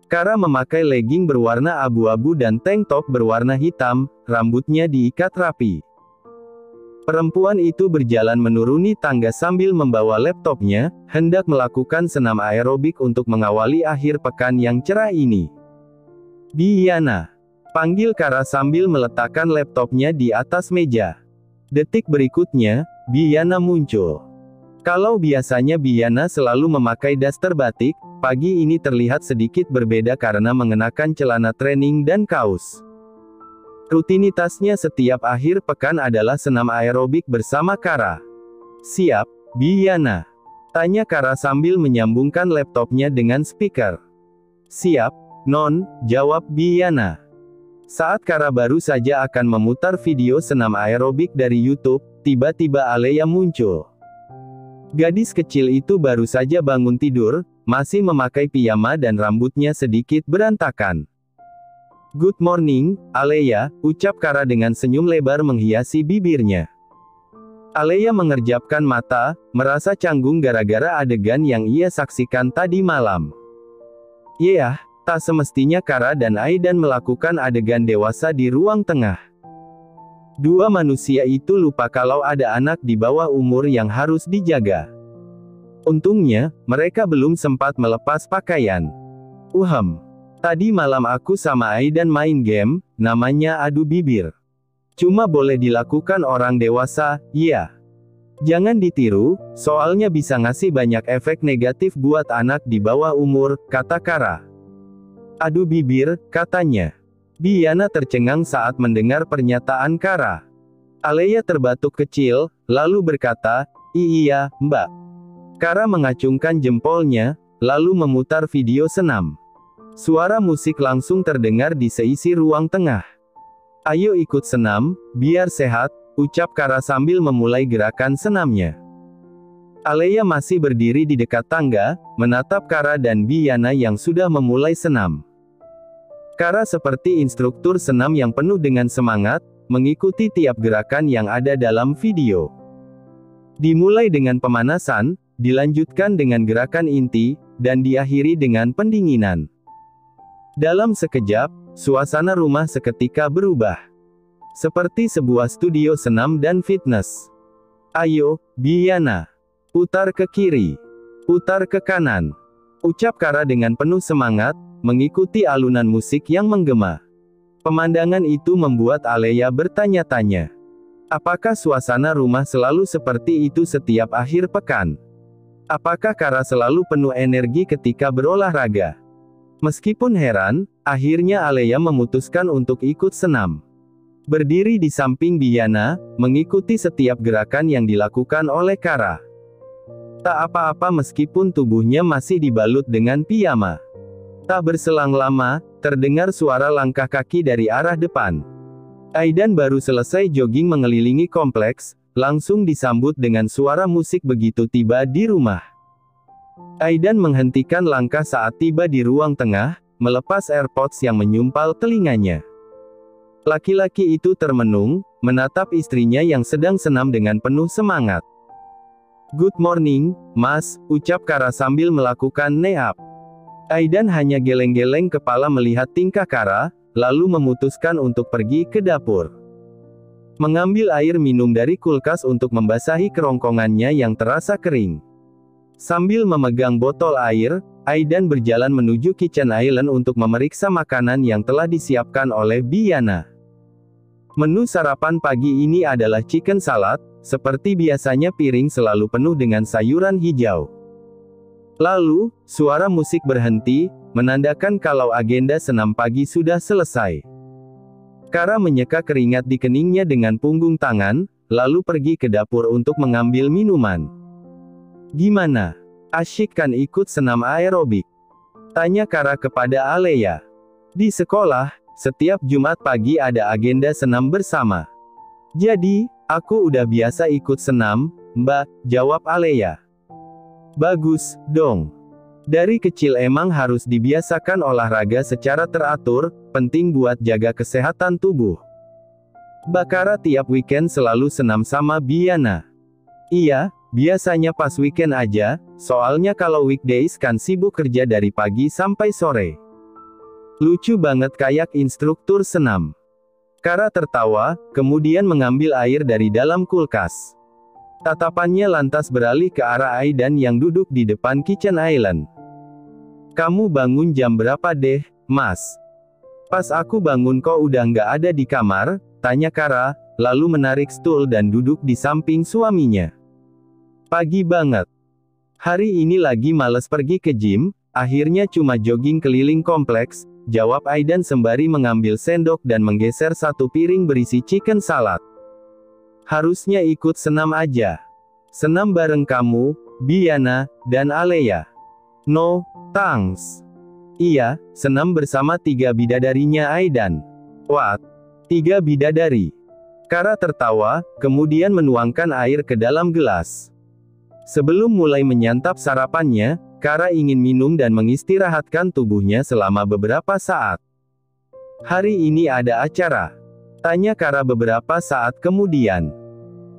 Kara memakai legging berwarna abu-abu dan tank top berwarna hitam, rambutnya diikat rapi. Perempuan itu berjalan menuruni tangga sambil membawa laptopnya, hendak melakukan senam aerobik untuk mengawali akhir pekan yang cerah ini. "Diana," panggil Kara sambil meletakkan laptopnya di atas meja. Detik berikutnya, Diana muncul. Kalau biasanya Diana selalu memakai daster batik, pagi ini terlihat sedikit berbeda karena mengenakan celana training dan kaos. Rutinitasnya setiap akhir pekan adalah senam aerobik bersama Kara. "Siap, Diana?" tanya Kara sambil menyambungkan laptopnya dengan speaker. "Siap, Non," jawab Diana. Saat Kara baru saja akan memutar video senam aerobik dari YouTube, tiba-tiba Alea muncul. Gadis kecil itu baru saja bangun tidur, masih memakai piyama dan rambutnya sedikit berantakan. "Good morning, Alea," ucap Kara dengan senyum lebar menghiasi bibirnya. Alea mengerjapkan mata, merasa canggung gara-gara adegan yang ia saksikan tadi malam. "Yah, tak semestinya Kara dan Aidan melakukan adegan dewasa di ruang tengah. Dua manusia itu lupa kalau ada anak di bawah umur yang harus dijaga. Untungnya, mereka belum sempat melepas pakaian. Tadi malam aku sama Aidan main game, namanya adu bibir. Cuma boleh dilakukan orang dewasa, ya. Jangan ditiru, soalnya bisa ngasih banyak efek negatif buat anak di bawah umur," kata Kara. "Adu bibir," katanya. Diana tercengang saat mendengar pernyataan Kara. Alea terbatuk kecil, lalu berkata, "Iya, Mbak." Kara mengacungkan jempolnya, lalu memutar video senam. Suara musik langsung terdengar di seisi ruang tengah. "Ayo ikut senam, biar sehat," ucap Kara sambil memulai gerakan senamnya. Alea masih berdiri di dekat tangga, menatap Kara dan Diana yang sudah memulai senam. Kara seperti instruktur senam yang penuh dengan semangat, mengikuti tiap gerakan yang ada dalam video. Dimulai dengan pemanasan, dilanjutkan dengan gerakan inti, dan diakhiri dengan pendinginan. Dalam sekejap, suasana rumah seketika berubah. Seperti sebuah studio senam dan fitness. "Ayo, Diana. Putar ke kiri. Putar ke kanan," ucap Kara dengan penuh semangat, mengikuti alunan musik yang menggema. Pemandangan itu membuat Alea bertanya-tanya. Apakah suasana rumah selalu seperti itu setiap akhir pekan? Apakah Kara selalu penuh energi ketika berolahraga? Meskipun heran, akhirnya Alea memutuskan untuk ikut senam. Berdiri di samping Diana, mengikuti setiap gerakan yang dilakukan oleh Kara. Tak apa-apa meskipun tubuhnya masih dibalut dengan piyama. Tak berselang lama, terdengar suara langkah kaki dari arah depan. Aidan baru selesai jogging mengelilingi kompleks, langsung disambut dengan suara musik begitu tiba di rumah. Aidan menghentikan langkah saat tiba di ruang tengah, melepas AirPods yang menyumpal telinganya. Laki-laki itu termenung, menatap istrinya yang sedang senam dengan penuh semangat. "Good morning, Mas," ucap Kara sambil melakukan knee-up. Aidan hanya geleng-geleng kepala melihat tingkah Kara, lalu memutuskan untuk pergi ke dapur. Mengambil air minum dari kulkas untuk membasahi kerongkongannya yang terasa kering. Sambil memegang botol air, Aidan berjalan menuju kitchen island untuk memeriksa makanan yang telah disiapkan oleh Diana. Menu sarapan pagi ini adalah chicken salad, seperti biasanya piring selalu penuh dengan sayuran hijau. Lalu, suara musik berhenti, menandakan kalau agenda senam pagi sudah selesai. Kara menyeka keringat di keningnya dengan punggung tangan, lalu pergi ke dapur untuk mengambil minuman. "Gimana? Asyik kan ikut senam aerobik?" tanya Kara kepada Alea. "Di sekolah, setiap Jumat pagi ada agenda senam bersama. Jadi, aku udah biasa ikut senam, Mbak," jawab Alea. "Bagus, dong. Dari kecil emang harus dibiasakan olahraga secara teratur, penting buat jaga kesehatan tubuh." Kara tiap weekend selalu senam sama Diana. "Iya, biasanya pas weekend aja, soalnya kalau weekdays kan sibuk kerja dari pagi sampai sore. Lucu banget kayak instruktur senam. Kara tertawa, kemudian mengambil air dari dalam kulkas. Tatapannya lantas beralih ke arah Aidan yang duduk di depan kitchen island. Kamu bangun jam berapa deh, Mas? Pas aku bangun kok udah nggak ada di kamar, tanya Kara, lalu menarik stul dan duduk di samping suaminya. Pagi banget. Hari ini lagi males pergi ke gym, akhirnya cuma jogging keliling kompleks, jawab Aidan sembari mengambil sendok dan menggeser satu piring berisi chicken salad. Harusnya ikut senam aja. Senam bareng kamu, Biana, dan Alea. No, thanks. Iya, senam bersama 3 bidadarinya Aidan. What? 3 bidadari? Kara tertawa, kemudian menuangkan air ke dalam gelas. Sebelum mulai menyantap sarapannya, Kara ingin minum dan mengistirahatkan tubuhnya selama beberapa saat. Hari ini ada acara? Tanya Kara beberapa saat kemudian.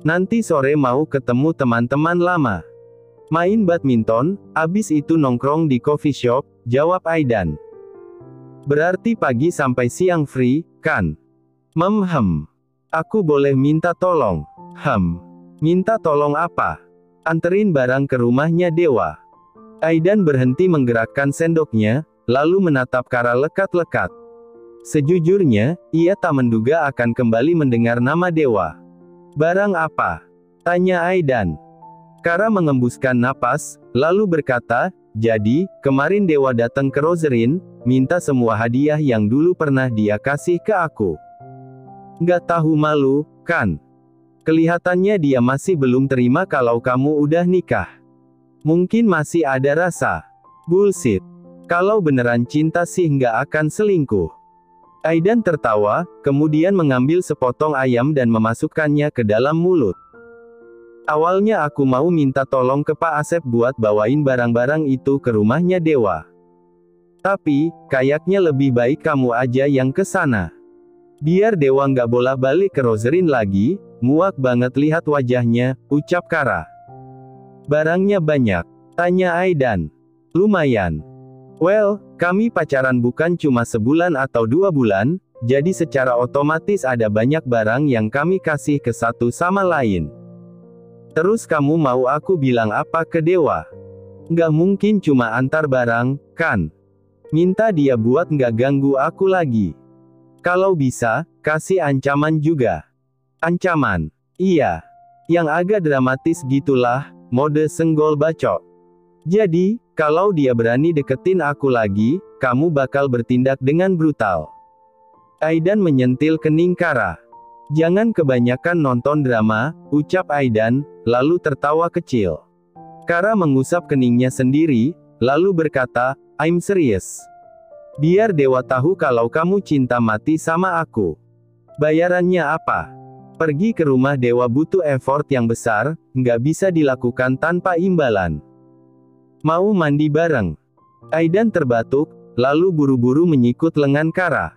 Nanti sore mau ketemu teman-teman lama. Main badminton, abis itu nongkrong di coffee shop, jawab Aidan. Berarti pagi sampai siang free, kan? Aku boleh minta tolong? Minta tolong apa? Anterin barang ke rumahnya Dewa. Aidan berhenti menggerakkan sendoknya, lalu menatap Kara lekat-lekat. Sejujurnya, ia tak menduga akan kembali mendengar nama Dewa. Barang apa? Tanya Aidan. Kara mengembuskan napas, lalu berkata, jadi, kemarin Dewa datang ke Rosarin, minta semua hadiah yang dulu pernah dia kasih ke aku. Nggak tahu malu, kan? Kelihatannya dia masih belum terima kalau kamu udah nikah. Mungkin masih ada rasa. Bullshit. Kalau beneran cinta sih nggak akan selingkuh. Aidan tertawa, kemudian mengambil sepotong ayam dan memasukkannya ke dalam mulut. Awalnya aku mau minta tolong ke Pak Asep buat bawain barang-barang itu ke rumahnya Dewa. Tapi, kayaknya lebih baik kamu aja yang ke sana. Biar Dewa nggak bolak-balik ke Rosarin lagi, muak banget lihat wajahnya, ucap Kara. Barangnya banyak? Tanya Aidan. Lumayan. Well, kami pacaran bukan cuma sebulan atau 2 bulan, jadi secara otomatis ada banyak barang yang kami kasih ke satu sama lain. Terus kamu mau aku bilang apa ke Dewa? Nggak mungkin cuma antar barang, kan? Minta dia buat nggak ganggu aku lagi. Kalau bisa, kasih ancaman juga. Ancaman? Iya. Yang agak dramatis gitulah, mode senggol bacok. Jadi, kalau dia berani deketin aku lagi, kamu bakal bertindak dengan brutal. Aidan menyentil kening Kara. Jangan kebanyakan nonton drama, ucap Aidan, lalu tertawa kecil. Kara mengusap keningnya sendiri, lalu berkata, I'm serious. Biar Dewa tahu kalau kamu cinta mati sama aku. Bayarannya apa? Pergi ke rumah Dewa butuh effort yang besar, nggak bisa dilakukan tanpa imbalan. Mau mandi bareng? Aidan terbatuk, lalu buru-buru menyikut lengan Kara.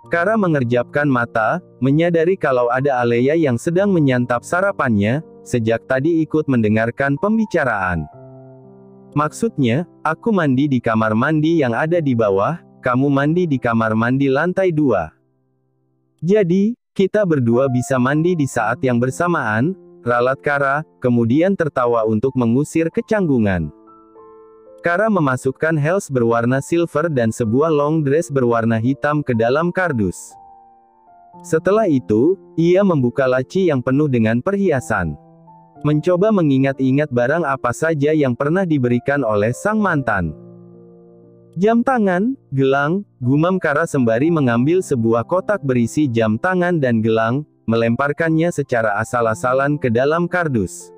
Kara mengerjapkan mata, menyadari kalau ada Alea yang sedang menyantap sarapannya, sejak tadi ikut mendengarkan pembicaraan. Maksudnya, aku mandi di kamar mandi yang ada di bawah, kamu mandi di kamar mandi lantai 2. Jadi, kita berdua bisa mandi di saat yang bersamaan, ralat Kara, kemudian tertawa untuk mengusir kecanggungan. Kara memasukkan heels berwarna silver dan sebuah long dress berwarna hitam ke dalam kardus. Setelah itu, ia membuka laci yang penuh dengan perhiasan. Mencoba mengingat-ingat barang apa saja yang pernah diberikan oleh sang mantan. Jam tangan, gelang, gumam Kara sembari mengambil sebuah kotak berisi jam tangan dan gelang, melemparkannya secara asal-asalan ke dalam kardus.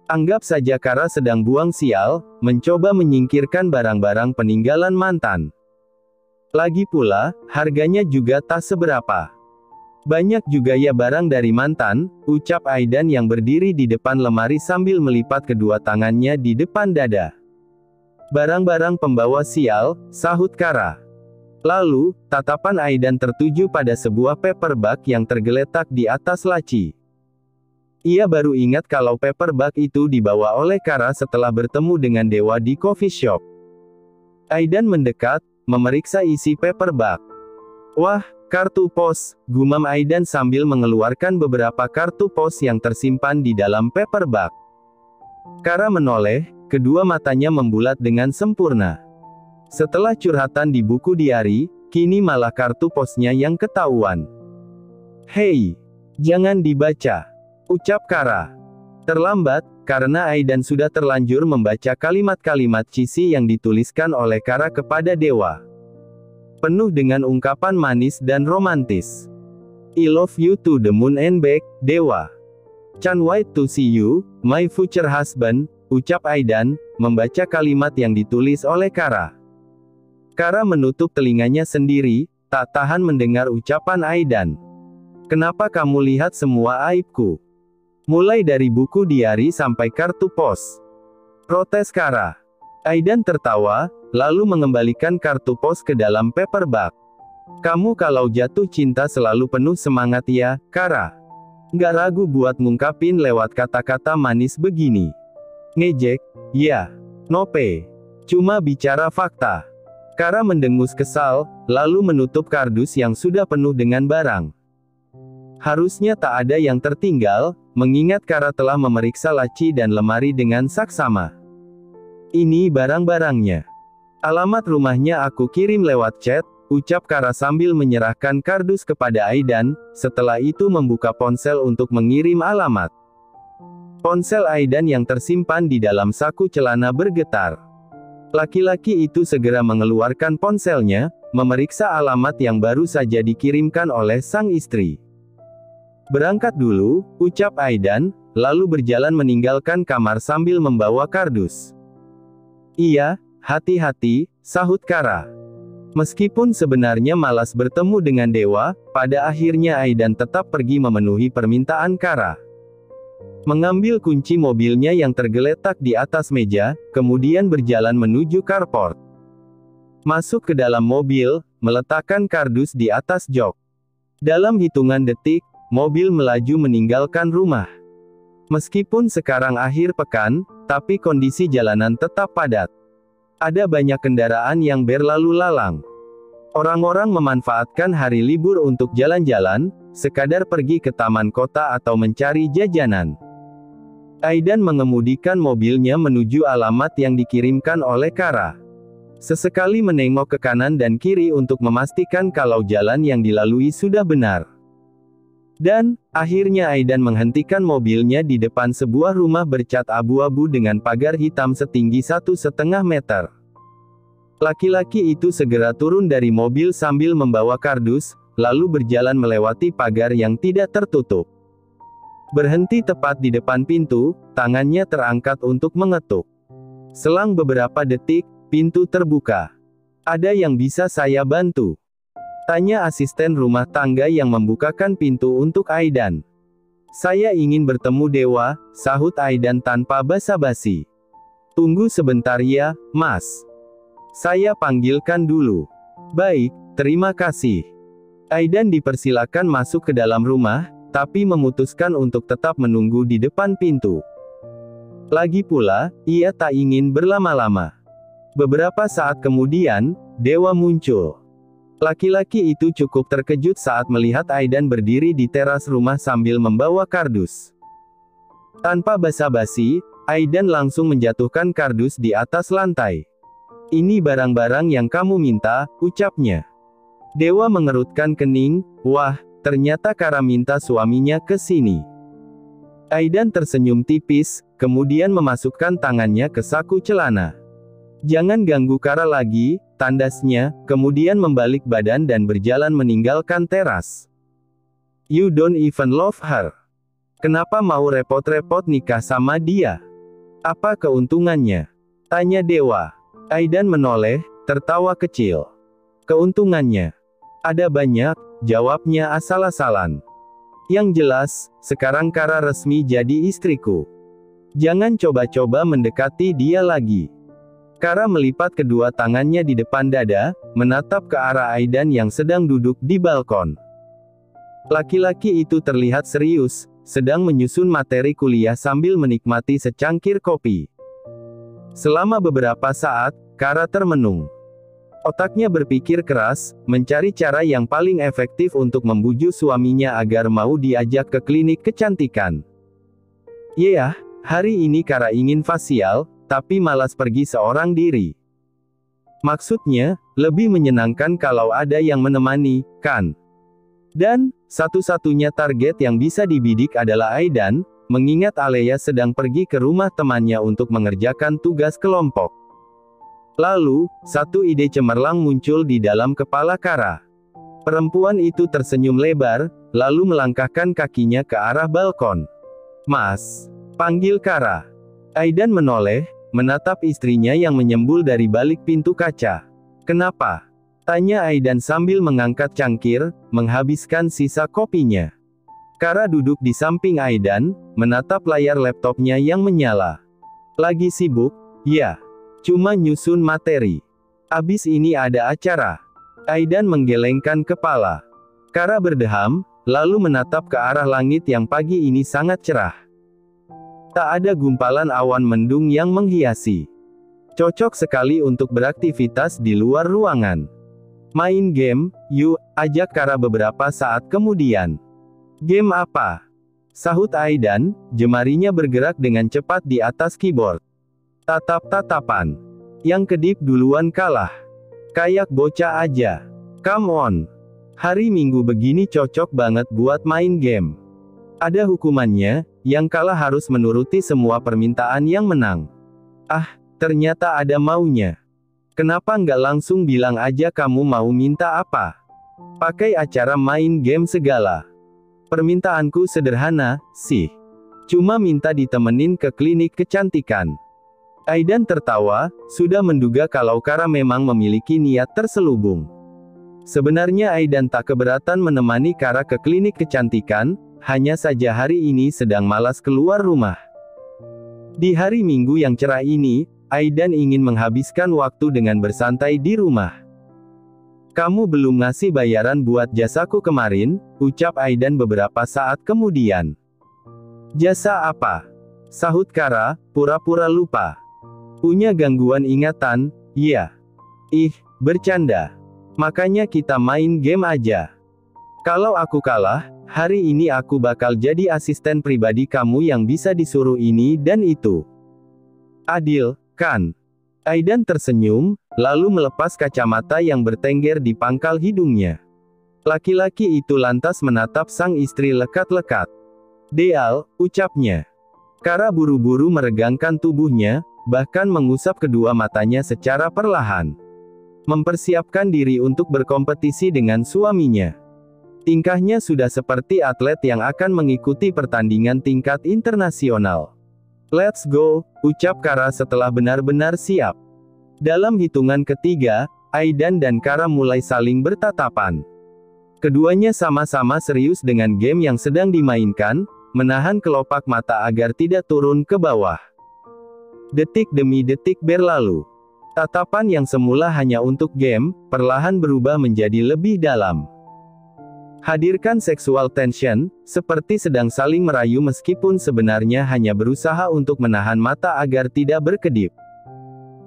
Anggap saja Kara sedang buang sial, mencoba menyingkirkan barang-barang peninggalan mantan. Lagi pula, harganya juga tak seberapa. Banyak juga ya barang dari mantan, ucap Aidan yang berdiri di depan lemari sambil melipat kedua tangannya di depan dada. Barang-barang pembawa sial, sahut Kara. Lalu, tatapan Aidan tertuju pada sebuah paperback yang tergeletak di atas laci. Ia baru ingat kalau paperback itu dibawa oleh Kara setelah bertemu dengan dewa di coffee shop. Aidan mendekat, memeriksa isi paperback. Wah, kartu pos, gumam Aidan sambil mengeluarkan beberapa kartu pos yang tersimpan di dalam paperback. Kara menoleh, kedua matanya membulat dengan sempurna. Setelah curhatan di buku diari, kini malah kartu posnya yang ketahuan. Hei, jangan dibaca, ucap Kara. Terlambat, karena Aidan sudah terlanjur membaca kalimat-kalimat cheesy yang dituliskan oleh Kara kepada dewa. Penuh dengan ungkapan manis dan romantis. I love you to the moon and back, dewa. Can't wait to see you, my future husband, ucap Aidan, membaca kalimat yang ditulis oleh Kara. Kara menutup telinganya sendiri, tak tahan mendengar ucapan Aidan. Kenapa kamu lihat semua aibku? Mulai dari buku diari sampai kartu pos. Protes Kara. Aidan tertawa, lalu mengembalikan kartu pos ke dalam paperback. Kamu kalau jatuh cinta selalu penuh semangat ya, Kara. Nggak ragu buat ngungkapin lewat kata-kata manis begini. Ngejek, ya. Nope. Cuma bicara fakta. Kara mendengus kesal, lalu menutup kardus yang sudah penuh dengan barang. Harusnya tak ada yang tertinggal, mengingat Kara telah memeriksa laci dan lemari dengan saksama. Ini barang-barangnya. Alamat rumahnya aku kirim lewat chat, ucap Kara sambil menyerahkan kardus kepada Aidan, setelah itu membuka ponsel untuk mengirim alamat. Ponsel Aidan yang tersimpan di dalam saku celana bergetar. Laki-laki itu segera mengeluarkan ponselnya, memeriksa alamat yang baru saja dikirimkan oleh sang istri. Berangkat dulu, ucap Aidan, lalu berjalan meninggalkan kamar sambil membawa kardus. Iya, hati-hati, sahut Kara. Meskipun sebenarnya malas bertemu dengan dewa, pada akhirnya Aidan tetap pergi memenuhi permintaan Kara. Mengambil kunci mobilnya yang tergeletak di atas meja, kemudian berjalan menuju carport. Masuk ke dalam mobil, meletakkan kardus di atas jok. Dalam hitungan detik, mobil melaju meninggalkan rumah. Meskipun sekarang akhir pekan, tapi kondisi jalanan tetap padat. Ada banyak kendaraan yang berlalu lalang. Orang-orang memanfaatkan hari libur untuk jalan-jalan, sekadar pergi ke taman kota atau mencari jajanan. Aidan mengemudikan mobilnya menuju alamat yang dikirimkan oleh Kara. Sesekali menengok ke kanan dan kiri untuk memastikan kalau jalan yang dilalui sudah benar. Dan, akhirnya Aidan menghentikan mobilnya di depan sebuah rumah bercat abu-abu dengan pagar hitam setinggi 1,5 meter. Laki-laki itu segera turun dari mobil sambil membawa kardus, lalu berjalan melewati pagar yang tidak tertutup. Berhenti tepat di depan pintu, tangannya terangkat untuk mengetuk. Selang beberapa detik, pintu terbuka. Ada yang bisa saya bantu? Tanya asisten rumah tangga yang membukakan pintu untuk Aidan. Saya ingin bertemu dewa, sahut Aidan tanpa basa-basi. Tunggu sebentar ya, Mas. Saya panggilkan dulu. Baik, terima kasih. Aidan dipersilakan masuk ke dalam rumah, tapi memutuskan untuk tetap menunggu di depan pintu. Lagi pula, ia tak ingin berlama-lama. Beberapa saat kemudian, dewa muncul. Laki-laki itu cukup terkejut saat melihat Aidan berdiri di teras rumah sambil membawa kardus. Tanpa basa-basi, Aidan langsung menjatuhkan kardus di atas lantai. Ini barang-barang yang kamu minta, ucapnya. Dewa mengerutkan kening, wah, ternyata Kara minta suaminya ke sini. Aidan tersenyum tipis, kemudian memasukkan tangannya ke saku celana. Jangan ganggu Kara lagi, tandasnya, kemudian membalik badan dan berjalan meninggalkan teras. You don't even love her. Kenapa mau repot-repot nikah sama dia? Apa keuntungannya? Tanya dewa. Aidan menoleh, tertawa kecil. Keuntungannya? Ada banyak, jawabnya asal-asalan. Yang jelas, sekarang Kara resmi jadi istriku. Jangan coba-coba mendekati dia lagi. Kara melipat kedua tangannya di depan dada, menatap ke arah Aidan yang sedang duduk di balkon. Laki-laki itu terlihat serius, sedang menyusun materi kuliah sambil menikmati secangkir kopi. Selama beberapa saat, Kara termenung. Otaknya berpikir keras, mencari cara yang paling efektif untuk membujuk suaminya agar mau diajak ke klinik kecantikan. Yah, hari ini Kara ingin fasial, tapi malas pergi seorang diri. Maksudnya, lebih menyenangkan kalau ada yang menemani, kan? Dan, satu-satunya target yang bisa dibidik adalah Aidan, mengingat Alea sedang pergi ke rumah temannya untuk mengerjakan tugas kelompok. Lalu, satu ide cemerlang muncul di dalam kepala Kara. Perempuan itu tersenyum lebar, lalu melangkahkan kakinya ke arah balkon. "Mas," panggil Kara. Aidan menoleh, menatap istrinya yang menyembul dari balik pintu kaca. "Kenapa?" tanya Aidan sambil mengangkat cangkir, menghabiskan sisa kopinya. Kara duduk di samping Aidan, menatap layar laptopnya yang menyala. "Lagi sibuk?" "Ya. Cuma nyusun materi. Abis ini ada acara." Aidan menggelengkan kepala. Kara berdeham, lalu menatap ke arah langit yang pagi ini sangat cerah. Tak ada gumpalan awan mendung yang menghiasi. Cocok sekali untuk beraktivitas di luar ruangan. "Main game, yuk," ajak Kara beberapa saat kemudian. "Game apa?" sahut Aidan, jemarinya bergerak dengan cepat di atas keyboard. Tatap-tatapan. Yang kedip duluan kalah. Kayak bocah aja. Come on. Hari Minggu begini cocok banget buat main game. Ada hukumannya, yang kalah harus menuruti semua permintaan yang menang. Ah, ternyata ada maunya. Kenapa nggak langsung bilang aja kamu mau minta apa? Pakai acara main game segala. Permintaanku sederhana, sih. Cuma minta ditemenin ke klinik kecantikan. Aidan tertawa, sudah menduga kalau Kara memang memiliki niat terselubung. Sebenarnya Aidan tak keberatan menemani Kara ke klinik kecantikan, hanya saja hari ini sedang malas keluar rumah. Di hari Minggu yang cerah ini, Aidan ingin menghabiskan waktu dengan bersantai di rumah. "Kamu belum ngasih bayaran buat jasaku kemarin," ucap Aidan beberapa saat kemudian. "Jasa apa?" sahut Kara, pura-pura lupa. "Punya gangguan ingatan, iya." "Ih, bercanda. Makanya kita main game aja. Kalau aku kalah, hari ini aku bakal jadi asisten pribadi kamu yang bisa disuruh ini dan itu. Adil, kan?" Aidan tersenyum, lalu melepas kacamata yang bertengger di pangkal hidungnya. Laki-laki itu lantas menatap sang istri lekat-lekat. "Deal," ucapnya. Kara buru-buru meregangkan tubuhnya, bahkan mengusap kedua matanya secara perlahan. Mempersiapkan diri untuk berkompetisi dengan suaminya. Tingkahnya sudah seperti atlet yang akan mengikuti pertandingan tingkat internasional. "Let's go," ucap Kara setelah benar-benar siap. Dalam hitungan ketiga, Aidan dan Kara mulai saling bertatapan. Keduanya sama-sama serius dengan game yang sedang dimainkan, menahan kelopak mata agar tidak turun ke bawah. Detik demi detik berlalu. Tatapan yang semula hanya untuk game, perlahan berubah menjadi lebih dalam. Hadirkan sexual tension, seperti sedang saling merayu meskipun sebenarnya hanya berusaha untuk menahan mata agar tidak berkedip.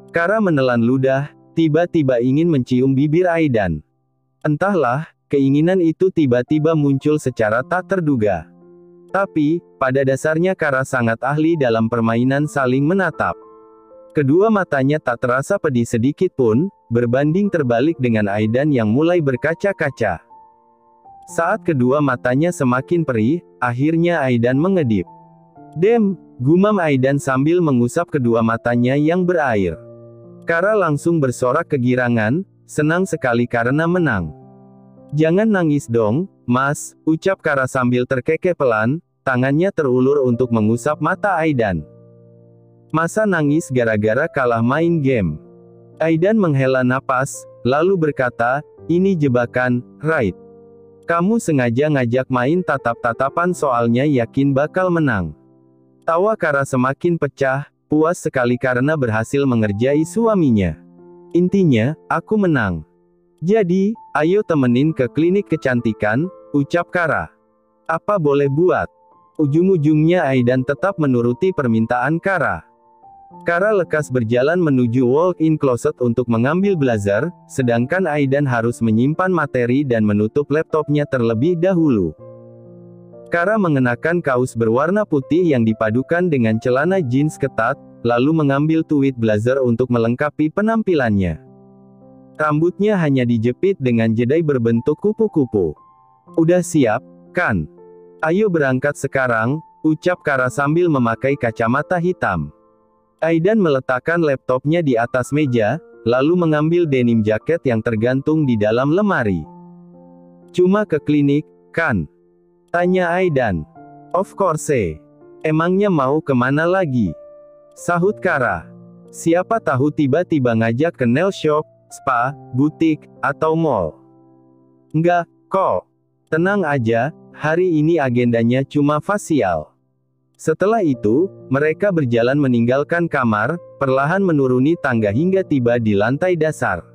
Kara menelan ludah, tiba-tiba ingin mencium bibir Aidan. Entahlah, keinginan itu tiba-tiba muncul secara tak terduga. Tapi, pada dasarnya Kara sangat ahli dalam permainan saling menatap. Kedua matanya tak terasa pedih sedikit pun, berbanding terbalik dengan Aidan yang mulai berkaca-kaca. Saat kedua matanya semakin perih, akhirnya Aidan mengedip. "Dem," gumam Aidan sambil mengusap kedua matanya yang berair. Kara langsung bersorak kegirangan, senang sekali karena menang. "Jangan nangis dong, Mas," ucap Kara sambil terkekeh pelan, tangannya terulur untuk mengusap mata Aidan. "Masa nangis gara-gara kalah main game?" Aidan menghela napas, lalu berkata, "Ini jebakan, right? Kamu sengaja ngajak main tatap-tatapan soalnya yakin bakal menang." Tawa Kara semakin pecah, puas sekali karena berhasil mengerjai suaminya. "Intinya, aku menang. Jadi, ayo temenin ke klinik kecantikan," ucap Kara. "Apa boleh buat?" Ujung-ujungnya Aidan tetap menuruti permintaan Kara. Kara lekas berjalan menuju walk-in closet untuk mengambil blazer, sedangkan Aidan harus menyimpan materi dan menutup laptopnya terlebih dahulu. Kara mengenakan kaos berwarna putih yang dipadukan dengan celana jeans ketat, lalu mengambil tweed blazer untuk melengkapi penampilannya. Rambutnya hanya dijepit dengan jedai berbentuk kupu-kupu. "Udah siap, kan? Ayo berangkat sekarang," ucap Kara sambil memakai kacamata hitam. Aidan meletakkan laptopnya di atas meja, lalu mengambil denim jaket yang tergantung di dalam lemari. "Cuma ke klinik, kan?" tanya Aidan. "Of course. Emangnya mau kemana lagi?" sahut Kara. "Siapa tahu tiba-tiba ngajak ke nail shop, spa, butik, atau mall." "Enggak, kok. Tenang aja, hari ini agendanya cuma facial." Setelah itu, mereka berjalan meninggalkan kamar, perlahan menuruni tangga hingga tiba di lantai dasar.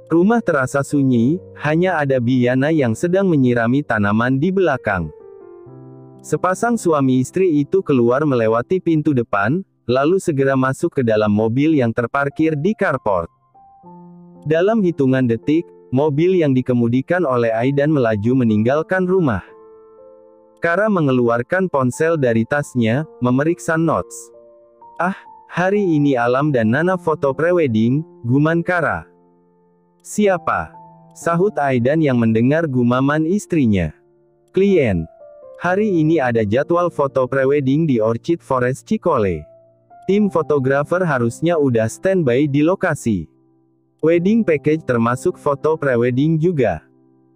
Rumah terasa sunyi, hanya ada Biana yang sedang menyirami tanaman di belakang. Sepasang suami istri itu keluar melewati pintu depan, lalu segera masuk ke dalam mobil yang terparkir di carport. Dalam hitungan detik, mobil yang dikemudikan oleh Aidan melaju meninggalkan rumah. Kara mengeluarkan ponsel dari tasnya, memeriksa notes. "Ah, hari ini Alam dan Nana foto prewedding," guman Kara. "Siapa?" sahut Aidan yang mendengar gumaman istrinya. "Klien. Hari ini ada jadwal foto prewedding di Orchid Forest Cikole. Tim fotografer harusnya udah standby di lokasi. Wedding package termasuk foto prewedding juga."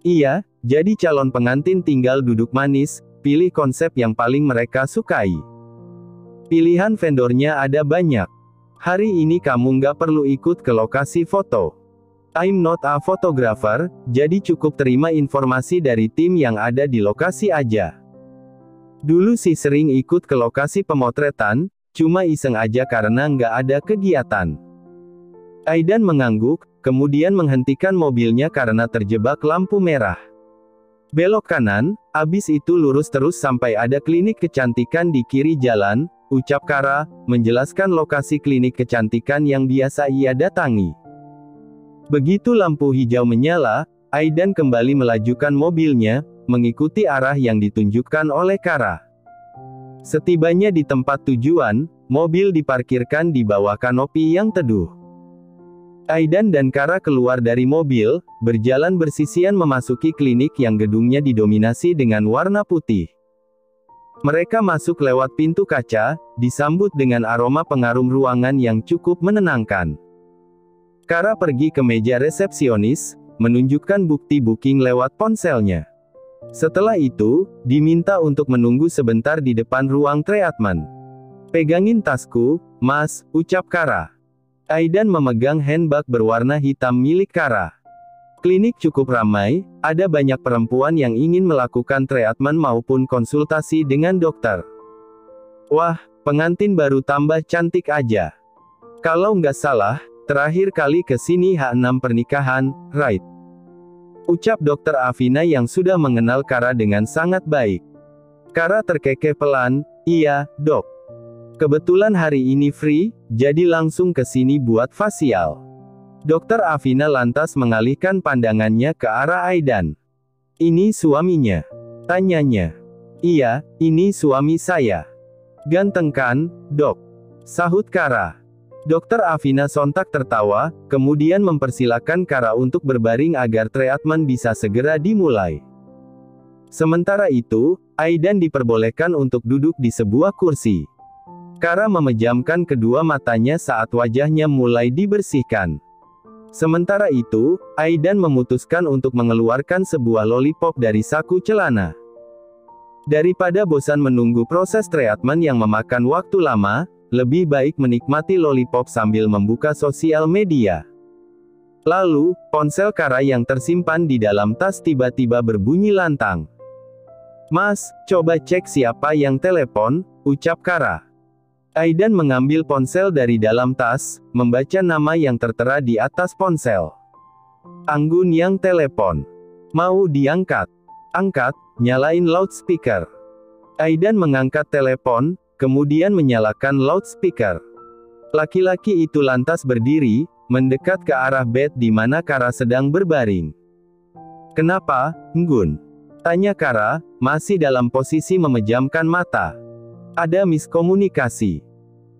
"Iya, jadi calon pengantin tinggal duduk manis, pilih konsep yang paling mereka sukai. Pilihan vendornya ada banyak. Hari ini kamu nggak perlu ikut ke lokasi foto. I'm not a photographer, jadi cukup terima informasi dari tim yang ada di lokasi aja. Dulu sih sering ikut ke lokasi pemotretan, cuma iseng aja karena nggak ada kegiatan." Aidan mengangguk, kemudian menghentikan mobilnya karena terjebak lampu merah. "Belok kanan, abis itu lurus terus sampai ada klinik kecantikan di kiri jalan," ucap Kara, menjelaskan lokasi klinik kecantikan yang biasa ia datangi. Begitu lampu hijau menyala, Aidan kembali melajukan mobilnya, mengikuti arah yang ditunjukkan oleh Kara. Setibanya di tempat tujuan, mobil diparkirkan di bawah kanopi yang teduh. Aidan dan Kara keluar dari mobil, berjalan bersisian memasuki klinik yang gedungnya didominasi dengan warna putih. Mereka masuk lewat pintu kaca, disambut dengan aroma pengarum ruangan yang cukup menenangkan. Kara pergi ke meja resepsionis, menunjukkan bukti booking lewat ponselnya. Setelah itu, diminta untuk menunggu sebentar di depan ruang treatment. "Pegangin tasku, Mas," ucap Kara. Aidan memegang handbag berwarna hitam milik Kara. Klinik cukup ramai, ada banyak perempuan yang ingin melakukan treatment maupun konsultasi dengan dokter. "Wah, pengantin baru tambah cantik aja. Kalau nggak salah, terakhir kali ke sini H6 pernikahan, right?" ucap Dokter Afina yang sudah mengenal Kara dengan sangat baik. Kara terkekeh pelan, "Iya, dok. Kebetulan hari ini free, jadi langsung ke sini buat facial." Dokter Afina lantas mengalihkan pandangannya ke arah Aidan. "Ini suaminya?" tanyanya. "Iya, ini suami saya." "Ganteng kan, dok?" sahut Kara. Dokter Afina sontak tertawa, kemudian mempersilakan Kara untuk berbaring agar treatment bisa segera dimulai. Sementara itu, Aidan diperbolehkan untuk duduk di sebuah kursi. Kara memejamkan kedua matanya saat wajahnya mulai dibersihkan. Sementara itu, Aidan memutuskan untuk mengeluarkan sebuah lollipop dari saku celana. Daripada bosan menunggu proses treatment yang memakan waktu lama, lebih baik menikmati lollipop sambil membuka sosial media. Lalu, ponsel Kara yang tersimpan di dalam tas tiba-tiba berbunyi lantang. "Mas, coba cek siapa yang telepon," ucap Kara. Aidan mengambil ponsel dari dalam tas, membaca nama yang tertera di atas ponsel. "Anggun yang telepon. Mau diangkat?" "Angkat, nyalain loudspeaker." Aidan mengangkat telepon, kemudian menyalakan loudspeaker. Laki-laki itu lantas berdiri, mendekat ke arah bed di mana Kara sedang berbaring. "Kenapa, Nggun?" tanya Kara, masih dalam posisi memejamkan mata. "Ada miskomunikasi.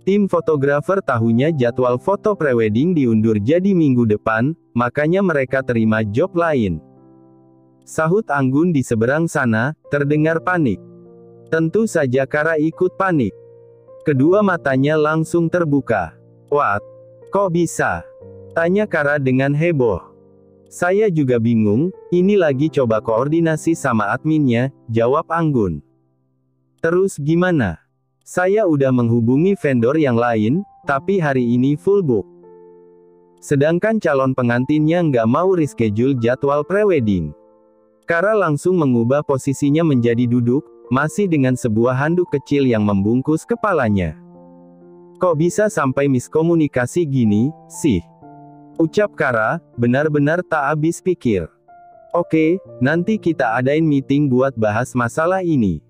Tim fotografer tahunya jadwal foto prewedding diundur jadi minggu depan, makanya mereka terima job lain," sahut Anggun di seberang sana, terdengar panik. Tentu saja Kara ikut panik. Kedua matanya langsung terbuka. "What? Kok bisa?" tanya Kara dengan heboh. "Saya juga bingung, ini lagi coba koordinasi sama adminnya," jawab Anggun. "Terus gimana?" "Saya udah menghubungi vendor yang lain, tapi hari ini full book. Sedangkan calon pengantinnya nggak mau reschedule jadwal prewedding." Kara langsung mengubah posisinya menjadi duduk, masih dengan sebuah handuk kecil yang membungkus kepalanya. "Kok bisa sampai miskomunikasi gini, sih?" ucap Kara, benar-benar tak habis pikir. "Oke, nanti kita adain meeting buat bahas masalah ini.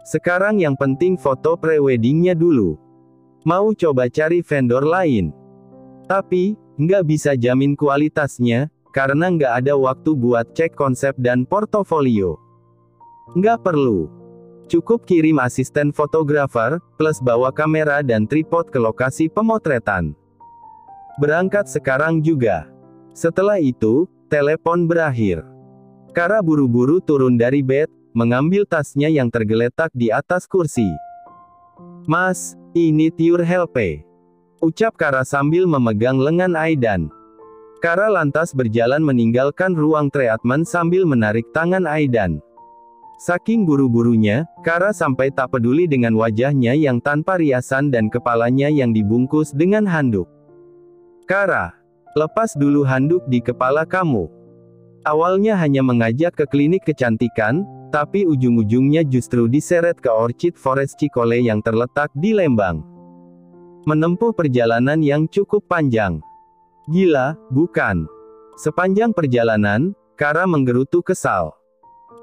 Sekarang yang penting foto preweddingnya dulu. Mau coba cari vendor lain. Tapi, nggak bisa jamin kualitasnya, karena nggak ada waktu buat cek konsep dan portofolio." "Nggak perlu. Cukup kirim asisten fotografer, plus bawa kamera dan tripod ke lokasi pemotretan. Berangkat sekarang juga." Setelah itu, telepon berakhir. Kara buru-buru turun dari bed, mengambil tasnya yang tergeletak di atas kursi. "Mas, I need your help," ucap Kara sambil memegang lengan Aidan. Kara lantas berjalan meninggalkan ruang treatment sambil menarik tangan Aidan. Saking buru-burunya, Kara sampai tak peduli dengan wajahnya yang tanpa riasan dan kepalanya yang dibungkus dengan handuk. "Kara, lepas dulu handuk di kepala kamu." Awalnya hanya mengajak ke klinik kecantikan, tapi ujung-ujungnya justru diseret ke Orchid Forest Cikole yang terletak di Lembang. Menempuh perjalanan yang cukup panjang. Gila, bukan? Sepanjang perjalanan, Kara menggerutu kesal.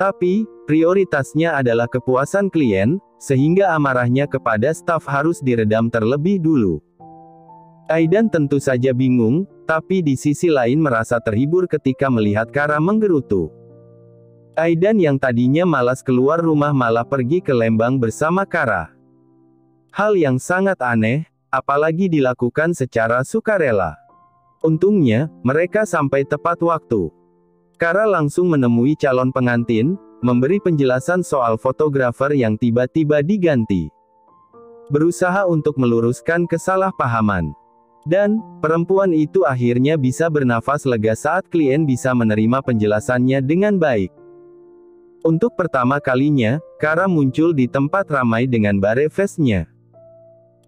Tapi, prioritasnya adalah kepuasan klien, sehingga amarahnya kepada staf harus diredam terlebih dulu. Aidan tentu saja bingung, tapi di sisi lain merasa terhibur ketika melihat Kara menggerutu. Aidan yang tadinya malas keluar rumah malah pergi ke Lembang bersama Kara. Hal yang sangat aneh, apalagi dilakukan secara sukarela. Untungnya, mereka sampai tepat waktu. Kara langsung menemui calon pengantin, memberi penjelasan soal fotografer yang tiba-tiba diganti. Berusaha untuk meluruskan kesalahpahaman. Dan, perempuan itu akhirnya bisa bernafas lega saat klien bisa menerima penjelasannya dengan baik. Untuk pertama kalinya, Kara muncul di tempat ramai dengan bare face-nya.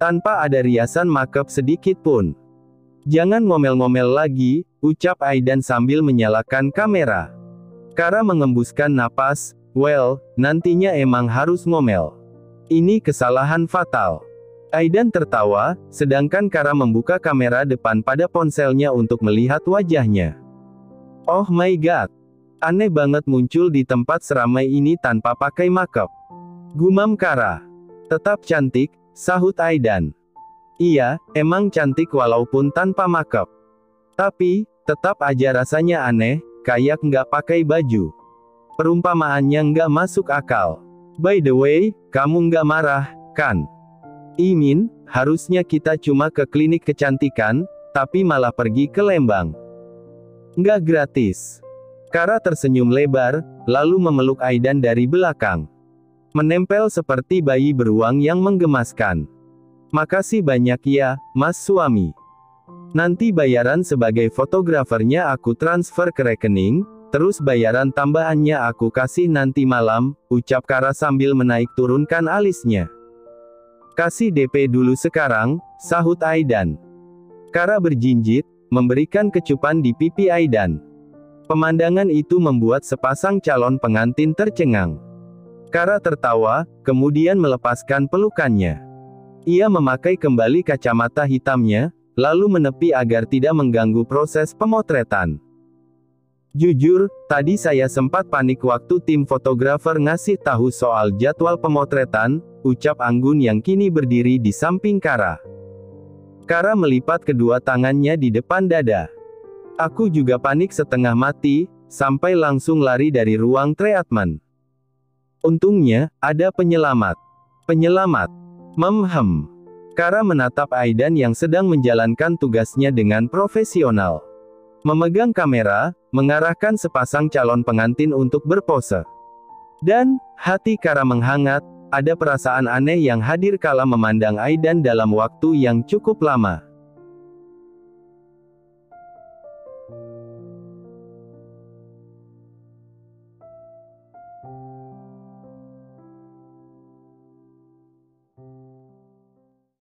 Tanpa ada riasan makeup sedikit pun. "Jangan ngomel-ngomel lagi," ucap Aidan sambil menyalakan kamera. Kara mengembuskan napas, "Well, nantinya emang harus ngomel. Ini kesalahan fatal." Aidan tertawa, sedangkan Kara membuka kamera depan pada ponselnya untuk melihat wajahnya. "Oh my god. Aneh banget muncul di tempat seramai ini tanpa pakai makeup," gumam Kara. "Tetap cantik," sahut Aidan. "Iya, emang cantik walaupun tanpa makeup. Tapi, tetap aja rasanya aneh, kayak nggak pakai baju. Perumpamaannya nggak masuk akal. By the way, kamu nggak marah, kan? Imin, harusnya kita cuma ke klinik kecantikan, tapi malah pergi ke Lembang. Nggak gratis." Kara tersenyum lebar, lalu memeluk Aidan dari belakang. Menempel seperti bayi beruang yang menggemaskan. "Makasih banyak ya, Mas suami. Nanti bayaran sebagai fotografernya aku transfer ke rekening, terus bayaran tambahannya aku kasih nanti malam," ucap Kara sambil menaik turunkan alisnya. "Kasih DP dulu sekarang," sahut Aidan. Kara berjinjit, memberikan kecupan di pipi Aidan. Pemandangan itu membuat sepasang calon pengantin tercengang. Kara tertawa, kemudian melepaskan pelukannya. Ia memakai kembali kacamata hitamnya, lalu menepi agar tidak mengganggu proses pemotretan. Jujur, tadi saya sempat panik waktu tim fotografer ngasih tahu soal jadwal pemotretan, ucap Anggun yang kini berdiri di samping Kara. Kara melipat kedua tangannya di depan dada. Aku juga panik setengah mati, sampai langsung lari dari ruang treatment. Untungnya, ada penyelamat. Penyelamat. Memhem. Kara menatap Aidan yang sedang menjalankan tugasnya dengan profesional. Memegang kamera, mengarahkan sepasang calon pengantin untuk berpose. Dan, hati Kara menghangat, ada perasaan aneh yang hadir kala memandang Aidan dalam waktu yang cukup lama.